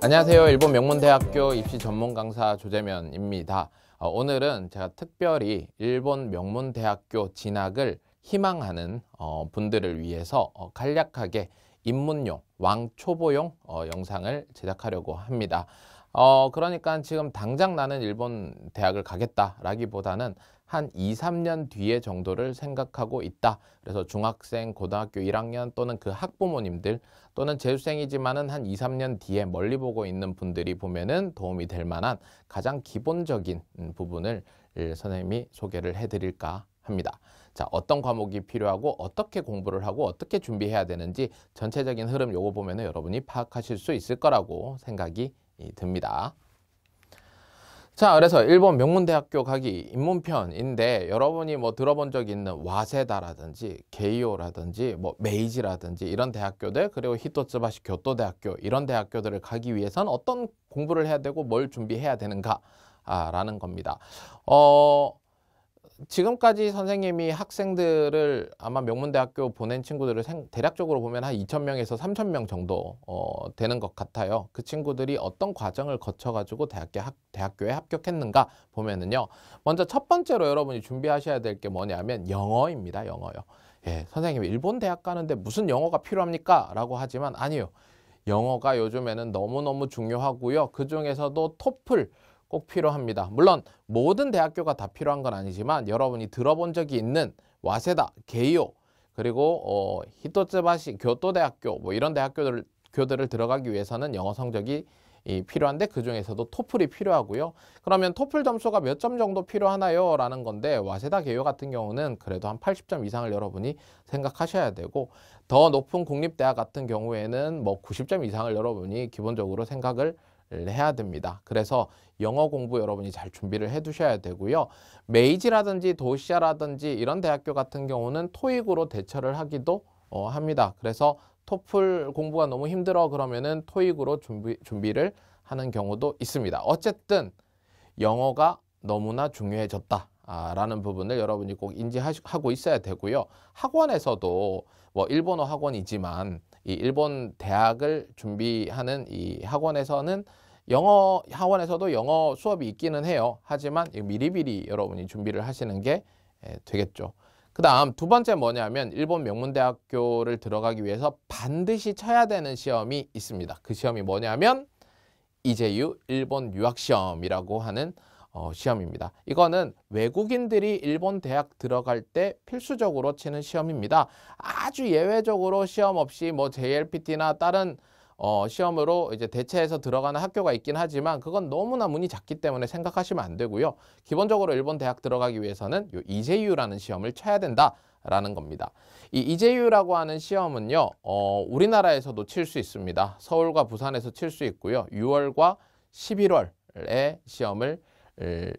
안녕하세요. 일본 명문대학교 입시 전문 강사 조재면입니다. 오늘은 제가 특별히 일본 명문대학교 진학을 희망하는 분들을 위해서 간략하게 입문용, 왕초보용 영상을 제작하려고 합니다. 그러니까 지금 당장 나는 일본 대학을 가겠다라기보다는 한 2, 3년 뒤에 정도를 생각하고 있다. 그래서 중학생, 고등학교 1학년 또는 그 학부모님들 또는 재수생이지만은 한 2, 3년 뒤에 멀리 보고 있는 분들이 보면은 도움이 될 만한 가장 기본적인 부분을 선생님이 소개를 해드릴까 합니다. 자, 어떤 과목이 필요하고 어떻게 공부를 하고 어떻게 준비해야 되는지 전체적인 흐름 요거 보면은 여러분이 파악하실 수 있을 거라고 생각이 듭니다. 자, 그래서 일본 명문대학교 가기 입문편인데 여러분이 뭐 들어본 적 있는 와세다라든지 게이오라든지 뭐 메이지라든지 이런 대학교들, 그리고 히토츠바시 교토대학교 이런 대학교들을 가기 위해서는 어떤 공부를 해야 되고 뭘 준비해야 되는가라는 겁니다. 지금까지 선생님이 학생들을 아마 명문대학교 보낸 친구들을 대략적으로 보면 한 2,000명에서 3,000명 정도 되는 것 같아요. 그 친구들이 어떤 과정을 거쳐가지고 대학교에 합격했는가 보면은요. 먼저 첫 번째로 여러분이 준비하셔야 될 게 뭐냐면 영어입니다. 영어요. 예, 선생님이 일본 대학 가는데 무슨 영어가 필요합니까? 라고 하지만 아니요. 영어가 요즘에는 너무너무 중요하고요. 그 중에서도 토플 꼭 필요합니다. 물론 모든 대학교가 다 필요한 건 아니지만 여러분이 들어본 적이 있는 와세다, 게이오, 그리고 히토츠바시 교토대학교 뭐 이런 대학교들을 들어가기 위해서는 영어 성적이 필요한데 그 중에서도 토플이 필요하고요. 그러면 토플 점수가 몇 점 정도 필요하나요? 라는 건데 와세다, 게이오 같은 경우는 그래도 한 80점 이상을 여러분이 생각하셔야 되고, 더 높은 국립대학 같은 경우에는 뭐 90점 이상을 여러분이 기본적으로 생각을 해야 됩니다. 그래서 영어 공부 여러분이 잘 준비를 해 두셔야 되고요. 메이지라든지 도시아라든지 이런 대학교 같은 경우는 토익으로 대처를 하기도 합니다. 그래서 토플 공부가 너무 힘들어 그러면은 토익으로 준비를 하는 경우도 있습니다. 어쨌든 영어가 너무나 중요해졌다 라는 부분을 여러분이 꼭 인지하고 있어야 되고요. 학원에서도 뭐 일본어 학원이지만 이 일본 대학을 준비하는 이 학원에서는 영어 학원에서도 영어 수업이 있기는 해요. 하지만 미리미리 여러분이 준비를 하시는 게 되겠죠. 그 다음 두 번째 뭐냐면 일본 명문대학교를 들어가기 위해서 반드시 쳐야 되는 시험이 있습니다. 그 시험이 뭐냐면 이제유 일본 유학시험이라고 하는 시험입니다. 이거는 외국인들이 일본 대학 들어갈 때 필수적으로 치는 시험입니다. 아주 예외적으로 시험 없이 뭐 JLPT나 다른 시험으로 이제 대체해서 들어가는 학교가 있긴 하지만 그건 너무나 문이 작기 때문에 생각하시면 안 되고요. 기본적으로 일본 대학 들어가기 위해서는 요 이제유라는 시험을 쳐야 된다라는 겁니다. 이 이제유라고 하는 시험은요, 우리나라에서도 칠 수 있습니다. 서울과 부산에서 칠 수 있고요. 6월과 11월에 시험을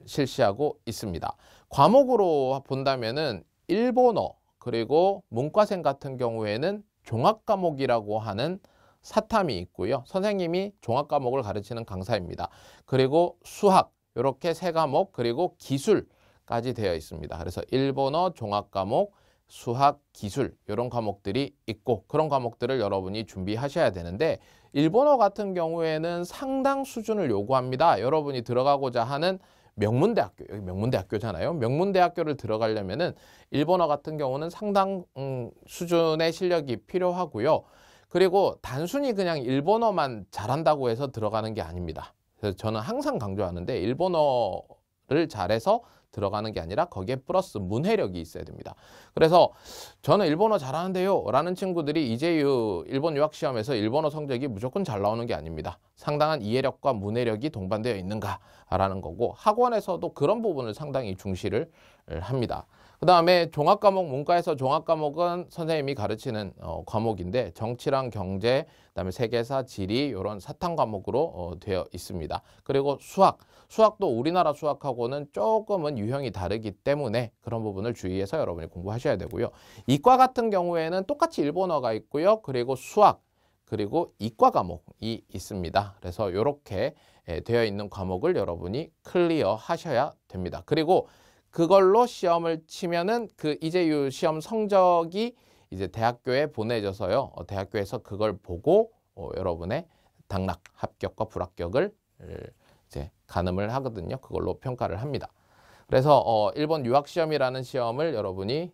실시하고 있습니다. 과목으로 본다면은 일본어 그리고 문과생 같은 경우에는 종합과목이라고 하는 사탐이 있고요. 선생님이 종합과목을 가르치는 강사입니다. 그리고 수학 이렇게 세 과목 그리고 기술까지 되어 있습니다. 그래서 일본어 종합과목, 수학, 기술 이런 과목들이 있고 그런 과목들을 여러분이 준비하셔야 되는데 일본어 같은 경우에는 상당 수준을 요구합니다. 여러분이 들어가고자 하는 명문대학교, 여기 명문대학교잖아요. 명문대학교를 들어가려면은 일본어 같은 경우는 상당 수준의 실력이 필요하고요. 그리고 단순히 그냥 일본어만 잘한다고 해서 들어가는 게 아닙니다. 그래서 저는 항상 강조하는데 일본어를 잘해서 들어가는 게 아니라 거기에 플러스 문해력이 있어야 됩니다. 그래서 저는 일본어 잘하는데요 라는 친구들이 이제유 일본 유학시험에서 일본어 성적이 무조건 잘 나오는 게 아닙니다. 상당한 이해력과 문해력이 동반되어 있는가라는 거고 학원에서도 그런 부분을 상당히 중시를 합니다. 그 다음에 종합과목, 문과에서 종합과목은 선생님이 가르치는 과목인데 정치랑 경제, 그 다음에 세계사, 지리 이런 사탐 과목으로 되어 있습니다. 그리고 수학도 우리나라 수학하고는 조금은 유형이 다르기 때문에 그런 부분을 주의해서 여러분이 공부하셔야 되고요. 이과 같은 경우에는 똑같이 일본어가 있고요. 그리고 수학, 그리고 이과 과목이 있습니다. 그래서 이렇게 되어 있는 과목을 여러분이 클리어 하셔야 됩니다. 그리고 그걸로 시험을 치면은 그 이제유 시험 성적이 이제 대학교에 보내져서요. 대학교에서 그걸 보고 여러분의 당락, 합격과 불합격을 이제 가늠을 하거든요. 그걸로 평가를 합니다. 그래서 일본 유학시험이라는 시험을 여러분이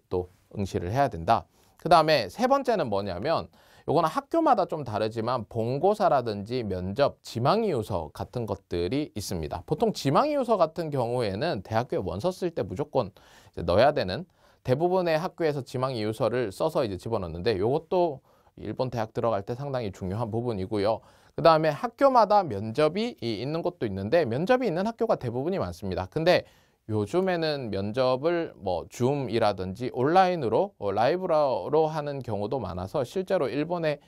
또 응시를 해야 된다. 그 다음에 세 번째는 뭐냐면 요거는 학교마다 좀 다르지만 본고사라든지 면접, 지망이유서 같은 것들이 있습니다. 보통 지망이유서 같은 경우에는 대학교에 원서 쓸 때 무조건 이제 넣어야 되는, 대부분의 학교에서 지망이유서를 써서 이제 집어넣는데 요것도 일본 대학 들어갈 때 상당히 중요한 부분이고요. 그 다음에 학교마다 면접이 있는 곳도 있는데 면접이 있는 학교가 대부분이 많습니다. 근데 요즘에는 면접을 뭐 줌이라든지 온라인으로 라이브로 하는 경우도 많아서 실제로 일본에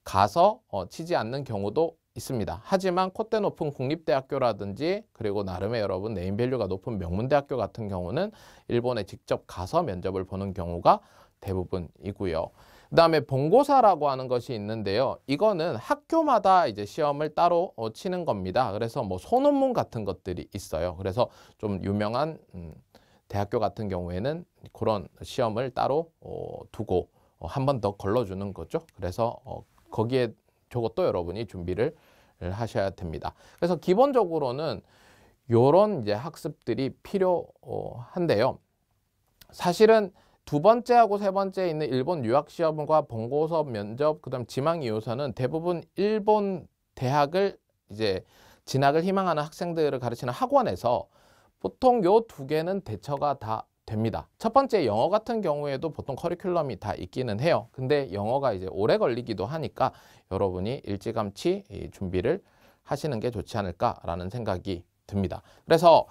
가서 치지 않는 경우도 있습니다. 하지만 콧대 높은 국립대학교라든지 그리고 나름의 여러분 네임밸류가 높은 명문대학교 같은 경우는 일본에 직접 가서 면접을 보는 경우가 대부분이고요. 그 다음에 본고사라고 하는 것이 있는데요. 이거는 학교마다 이제 시험을 따로 치는 겁니다. 그래서 뭐 소논문 같은 것들이 있어요. 그래서 좀 유명한 대학교 같은 경우에는 그런 시험을 따로 두고 한 번 더 걸러주는 거죠. 그래서 거기에 저것도 여러분이 준비를 하셔야 됩니다. 그래서 기본적으로는 요런 이제 학습들이 필요한데요. 사실은 두 번째하고 세 번째에 있는 일본 유학 시험과 본고사 면접, 그다음 지망이유서는 대부분 일본 대학을 이제 진학을 희망하는 학생들을 가르치는 학원에서 보통 요 두 개는 대처가 다 됩니다. 첫 번째 영어 같은 경우에도 보통 커리큘럼이 다 있기는 해요. 근데 영어가 이제 오래 걸리기도 하니까 여러분이 일찌감치 준비를 하시는 게 좋지 않을까라는 생각이 듭니다. 그래서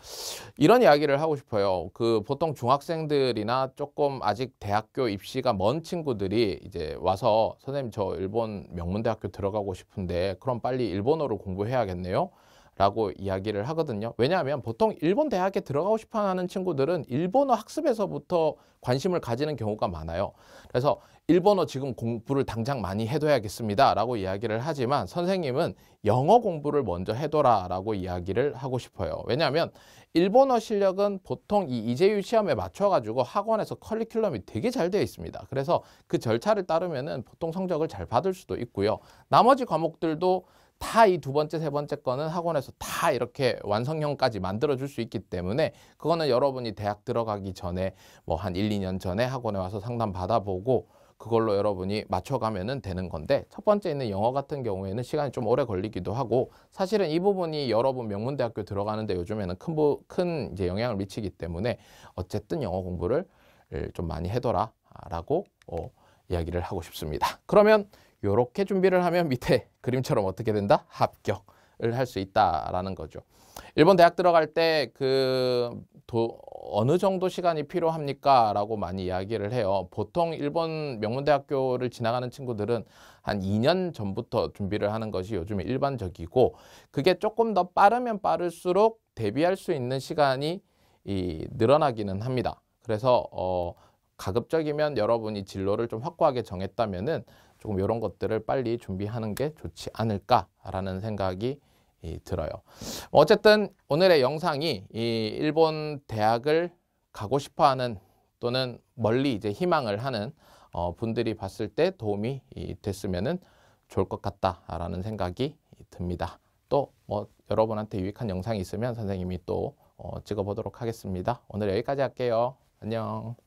이런 이야기를 하고 싶어요. 그 보통 중학생들이나 조금 아직 대학교 입시가 먼 친구들이 이제 와서 선생님 저 일본 명문대학교 들어가고 싶은데 그럼 빨리 일본어를 공부해야겠네요. 라고 이야기를 하거든요. 왜냐하면 보통 일본 대학에 들어가고 싶어 하는 친구들은 일본어 학습에서부터 관심을 가지는 경우가 많아요. 그래서 일본어 지금 공부를 당장 많이 해둬야겠습니다. 라고 이야기를 하지만 선생님은 영어 공부를 먼저 해둬라 라고 이야기를 하고 싶어요. 왜냐하면 일본어 실력은 보통 이 이제유 시험에 맞춰가지고 학원에서 커리큘럼이 되게 잘 되어 있습니다. 그래서 그 절차를 따르면은 보통 성적을 잘 받을 수도 있고요. 나머지 과목들도 다 이 두 번째, 세 번째 거는 학원에서 다 이렇게 완성형까지 만들어줄 수 있기 때문에 그거는 여러분이 대학 들어가기 전에 뭐 한 1, 2년 전에 학원에 와서 상담 받아보고 그걸로 여러분이 맞춰가면은 되는 건데 첫 번째 있는 영어 같은 경우에는 시간이 좀 오래 걸리기도 하고 사실은 이 부분이 여러분 명문대학교 들어가는데 요즘에는 큰 이제 영향을 미치기 때문에 어쨌든 영어 공부를 좀 많이 해둬라 라고 이야기를 하고 싶습니다. 그러면 요렇게 준비를 하면 밑에 그림처럼 어떻게 된다? 합격을 할 수 있다라는 거죠. 일본 대학 들어갈 때 어느 정도 시간이 필요합니까? 라고 많이 이야기를 해요. 보통 일본 명문대학교를 지나가는 친구들은 한 2년 전부터 준비를 하는 것이 요즘에 일반적이고 그게 조금 더 빠르면 빠를수록 대비할 수 있는 시간이 늘어나기는 합니다. 그래서 가급적이면 여러분이 진로를 좀 확고하게 정했다면은 조금 이런 것들을 빨리 준비하는 게 좋지 않을까라는 생각이 들어요. 어쨌든 오늘의 영상이 이 일본 대학을 가고 싶어하는 또는 멀리 이제 희망을 하는 분들이 봤을 때 도움이 됐으면은 좋을 것 같다라는 생각이 듭니다. 또 뭐 여러분한테 유익한 영상이 있으면 선생님이 또 찍어보도록 하겠습니다. 오늘 여기까지 할게요. 안녕.